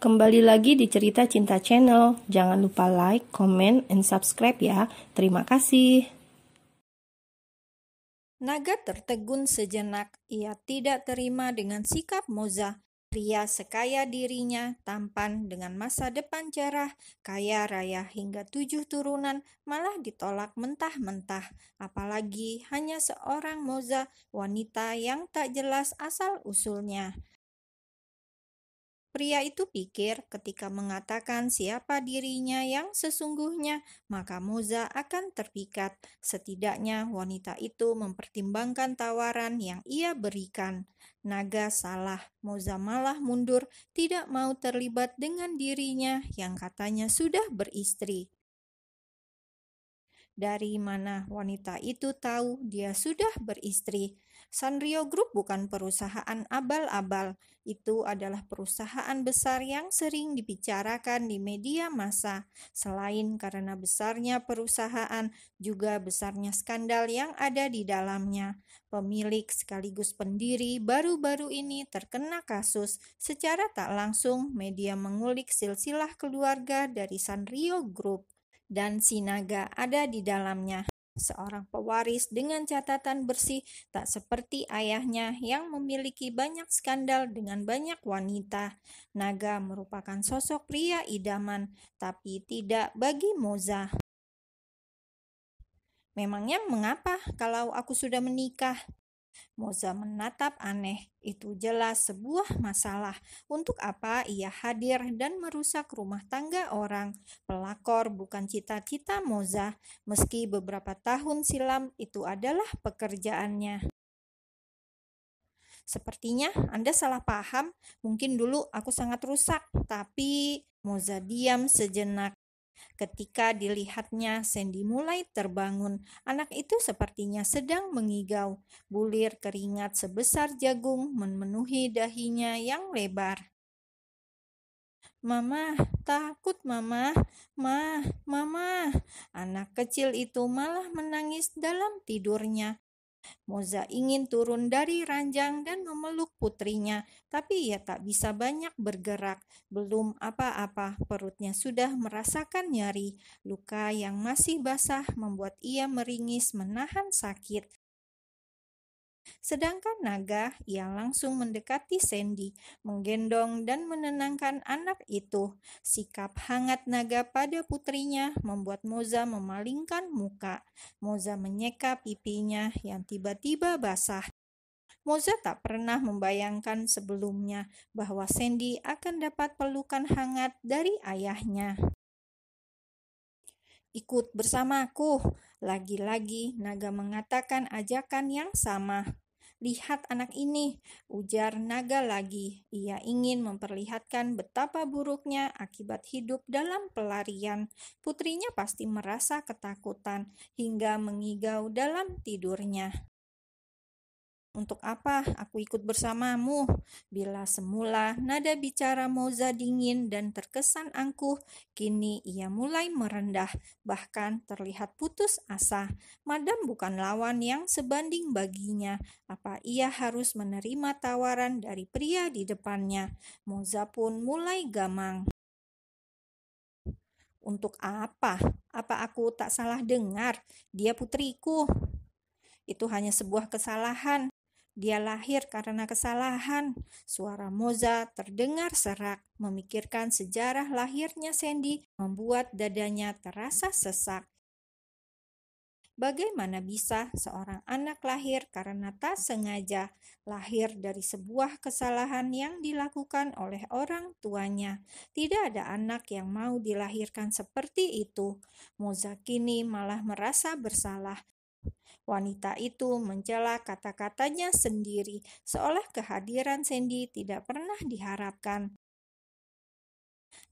Kembali lagi di Cerita Cinta Channel. Jangan lupa like, comment, and subscribe ya. Terima kasih. Naga tertegun sejenak. Ia tidak terima dengan sikap Moza. Pria sekaya dirinya, tampan dengan masa depan cerah, kaya raya hingga 7 turunan, malah ditolak mentah-mentah. Apalagi hanya seorang Moza, wanita yang tak jelas asal-usulnya. Pria itu pikir ketika mengatakan siapa dirinya yang sesungguhnya, maka Moza akan terpikat. Setidaknya wanita itu mempertimbangkan tawaran yang ia berikan. Naga salah, Moza malah mundur, tidak mau terlibat dengan dirinya yang katanya sudah beristri. Dari mana wanita itu tahu dia sudah beristri? Sanrio Group bukan perusahaan abal-abal. Itu adalah perusahaan besar yang sering dibicarakan di media massa. Selain karena besarnya perusahaan, juga besarnya skandal yang ada di dalamnya. Pemilik sekaligus pendiri baru-baru ini terkena kasus. Secara tak langsung, media mengulik silsilah keluarga dari Sanrio Group. Dan si naga ada di dalamnya. Seorang pewaris dengan catatan bersih, tak seperti ayahnya yang memiliki banyak skandal dengan banyak wanita. Naga merupakan sosok pria idaman, tapi tidak bagi Moza. Memangnya mengapa kalau aku sudah menikah? Moza menatap aneh. Itu jelas sebuah masalah. Untuk apa ia hadir dan merusak rumah tangga orang? Pelakor bukan cita-cita Moza, meski beberapa tahun silam itu adalah pekerjaannya. Sepertinya Anda salah paham. Mungkin dulu aku sangat rusak, tapi Moza diam sejenak. Ketika dilihatnya, Sandy mulai terbangun. Anak itu sepertinya sedang mengigau. Bulir keringat sebesar jagung memenuhi dahinya yang lebar. "Mama, takut mama, mama." Anak kecil itu malah menangis dalam tidurnya. Moza ingin turun dari ranjang dan memeluk putrinya, tapi ia tak bisa banyak bergerak. Belum apa-apa, perutnya sudah merasakan nyeri. Luka yang masih basah membuat ia meringis menahan sakit. Sedangkan naga, ia langsung mendekati Sandy, menggendong dan menenangkan anak itu. Sikap hangat naga pada putrinya membuat Moza memalingkan muka. Moza menyeka pipinya yang tiba-tiba basah. Moza tak pernah membayangkan sebelumnya bahwa Sandy akan dapat pelukan hangat dari ayahnya. "Ikut bersamaku," lagi-lagi naga mengatakan ajakan yang sama. "Lihat anak ini," ujar naga lagi. Ia ingin memperlihatkan betapa buruknya akibat hidup dalam pelarian. Putrinya pasti merasa ketakutan hingga mengigau dalam tidurnya. "Untuk apa aku ikut bersamamu?" Bila semula nada bicara Moza dingin dan terkesan angkuh, kini ia mulai merendah, bahkan terlihat putus asa. Madam bukan lawan yang sebanding baginya. Apa ia harus menerima tawaran dari pria di depannya? Moza pun mulai gamang. Untuk apa? Apa aku tak salah dengar? Dia putriku. Itu hanya sebuah kesalahan. Dia lahir karena kesalahan. Suara Moza terdengar serak. Memikirkan sejarah lahirnya Sandy membuat dadanya terasa sesak. Bagaimana bisa seorang anak lahir karena tak sengaja, lahir dari sebuah kesalahan yang dilakukan oleh orang tuanya? Tidak ada anak yang mau dilahirkan seperti itu. Moza kini malah merasa bersalah. Wanita itu mencela kata-katanya sendiri, seolah kehadiran Sandy tidak pernah diharapkan.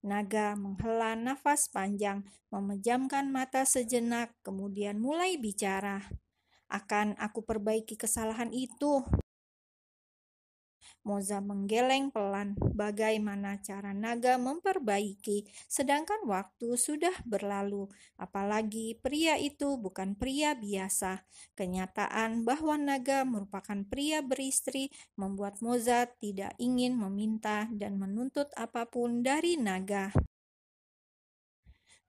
Naga menghela nafas panjang, memejamkan mata sejenak, kemudian mulai bicara. "Akan aku perbaiki kesalahan itu." Moza menggeleng pelan, bagaimana cara naga memperbaiki, sedangkan waktu sudah berlalu. Apalagi pria itu bukan pria biasa. Kenyataan bahwa naga merupakan pria beristri membuat Moza tidak ingin meminta dan menuntut apapun dari naga.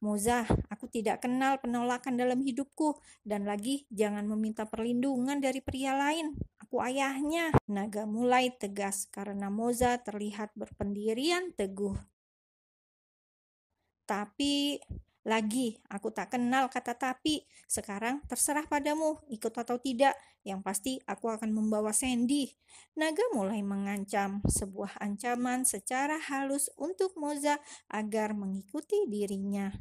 Moza, aku tidak kenal penolakan dalam hidupku, dan lagi jangan meminta perlindungan dari pria lain. Aku ayahnya. Naga mulai tegas karena Moza terlihat berpendirian teguh. Tapi, lagi, aku tak kenal kata tapi. Sekarang terserah padamu, ikut atau tidak. Yang pasti aku akan membawa Sandy. Naga mulai mengancam, sebuah ancaman secara halus untuk Moza agar mengikuti dirinya.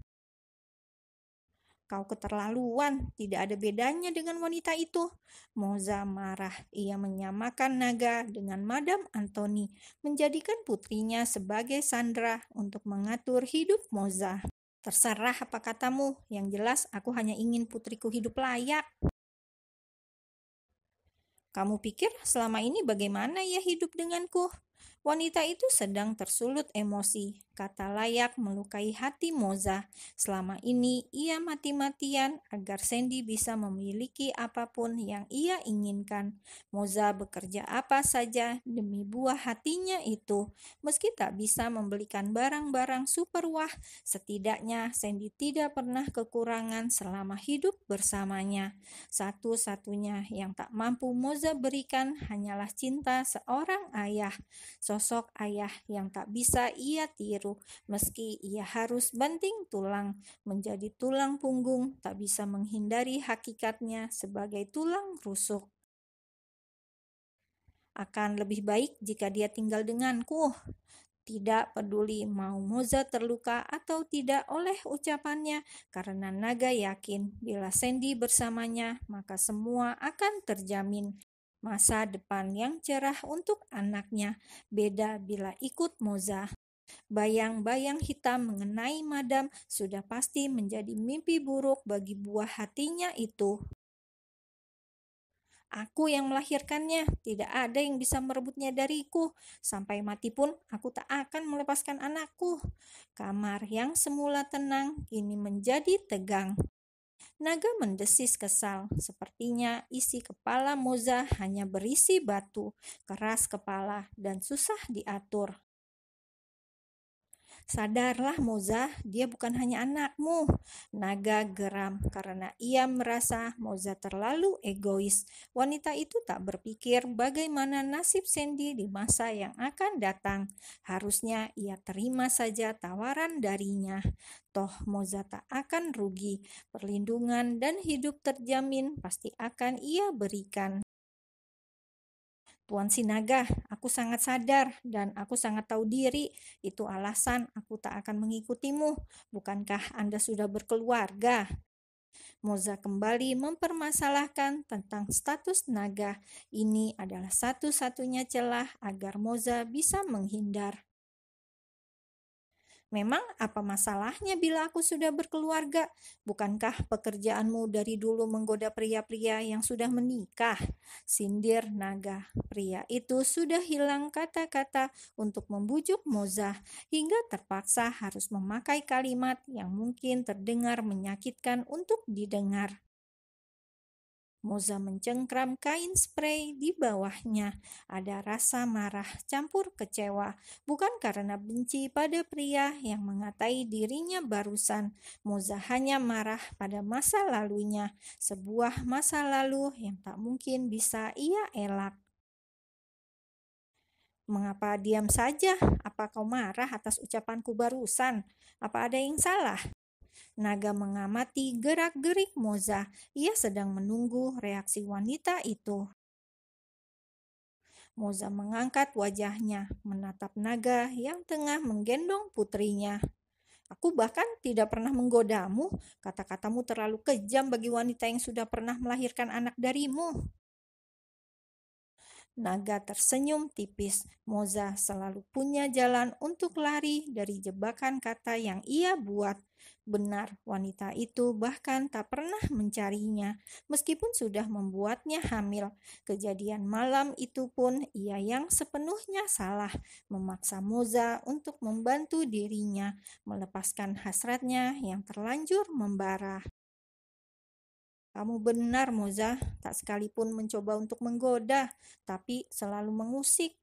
Kau keterlaluan, tidak ada bedanya dengan wanita itu. Moza marah. Ia menyamakan naga dengan Madam Anthony, menjadikan putrinya sebagai sandera untuk mengatur hidup Moza. Terserah apa katamu, yang jelas aku hanya ingin putriku hidup layak. Kamu pikir selama ini bagaimana ia hidup denganku? Wanita itu sedang tersulut emosi. Kata layak melukai hati Moza. Selama ini ia mati-matian agar Sandy bisa memiliki apapun yang ia inginkan. Moza bekerja apa saja demi buah hatinya itu. Meski tak bisa membelikan barang-barang super wah, setidaknya Sandy tidak pernah kekurangan selama hidup bersamanya. Satu-satunya yang tak mampu Moza berikan hanyalah cinta seorang ayah. Sosok ayah yang tak bisa ia tiru, meski ia harus banting tulang, menjadi tulang punggung, tak bisa menghindari hakikatnya sebagai tulang rusuk. Akan lebih baik jika dia tinggal denganku. Tidak peduli mau Moza terluka atau tidak oleh ucapannya, karena naga yakin bila Sandy bersamanya, maka semua akan terjamin. Masa depan yang cerah untuk anaknya, beda bila ikut Moza. Bayang-bayang hitam mengenai Madam sudah pasti menjadi mimpi buruk bagi buah hatinya itu. Aku yang melahirkannya, tidak ada yang bisa merebutnya dariku. Sampai mati pun aku tak akan melepaskan anakku. Kamar yang semula tenang kini menjadi tegang. Naga mendesis kesal, sepertinya isi kepala Moza hanya berisi batu, keras kepala, dan susah diatur. Sadarlah Moza, dia bukan hanya anakmu. Naga geram karena ia merasa Moza terlalu egois. Wanita itu tak berpikir bagaimana nasib Sandy di masa yang akan datang. Harusnya ia terima saja tawaran darinya. Toh Moza tak akan rugi. Perlindungan dan hidup terjamin pasti akan ia berikan. Tuan Sinaga, aku sangat sadar dan aku sangat tahu diri. Itu alasan aku tak akan mengikutimu. Bukankah Anda sudah berkeluarga? Moza kembali mempermasalahkan tentang status naga. Ini adalah satu-satunya celah agar Moza bisa menghindar. Memang apa masalahnya bila aku sudah berkeluarga? Bukankah pekerjaanmu dari dulu menggoda pria-pria yang sudah menikah? Sindir naga. Pria itu sudah hilang kata-kata untuk membujuk Moza, hingga terpaksa harus memakai kalimat yang mungkin terdengar menyakitkan untuk didengar. Moza mencengkram kain spray di bawahnya. Ada rasa marah campur kecewa, bukan karena benci pada pria yang mengatai dirinya barusan. Moza hanya marah pada masa lalunya, sebuah masa lalu yang tak mungkin bisa ia elak. Mengapa diam saja? Apa kau marah atas ucapanku barusan? Apa ada yang salah? Naga mengamati gerak-gerik Moza. Ia sedang menunggu reaksi wanita itu. Moza mengangkat wajahnya, menatap naga yang tengah menggendong putrinya. Aku bahkan tidak pernah menggodamu. Kata-katamu terlalu kejam bagi wanita yang sudah pernah melahirkan anak darimu. Naga tersenyum tipis. Moza selalu punya jalan untuk lari dari jebakan kata yang ia buat. Benar, wanita itu bahkan tak pernah mencarinya, meskipun sudah membuatnya hamil. Kejadian malam itu pun ia yang sepenuhnya salah, memaksa Moza untuk membantu dirinya, melepaskan hasratnya yang terlanjur membara. Kamu benar, Moza. Tak sekalipun mencoba untuk menggoda, tapi selalu mengusik.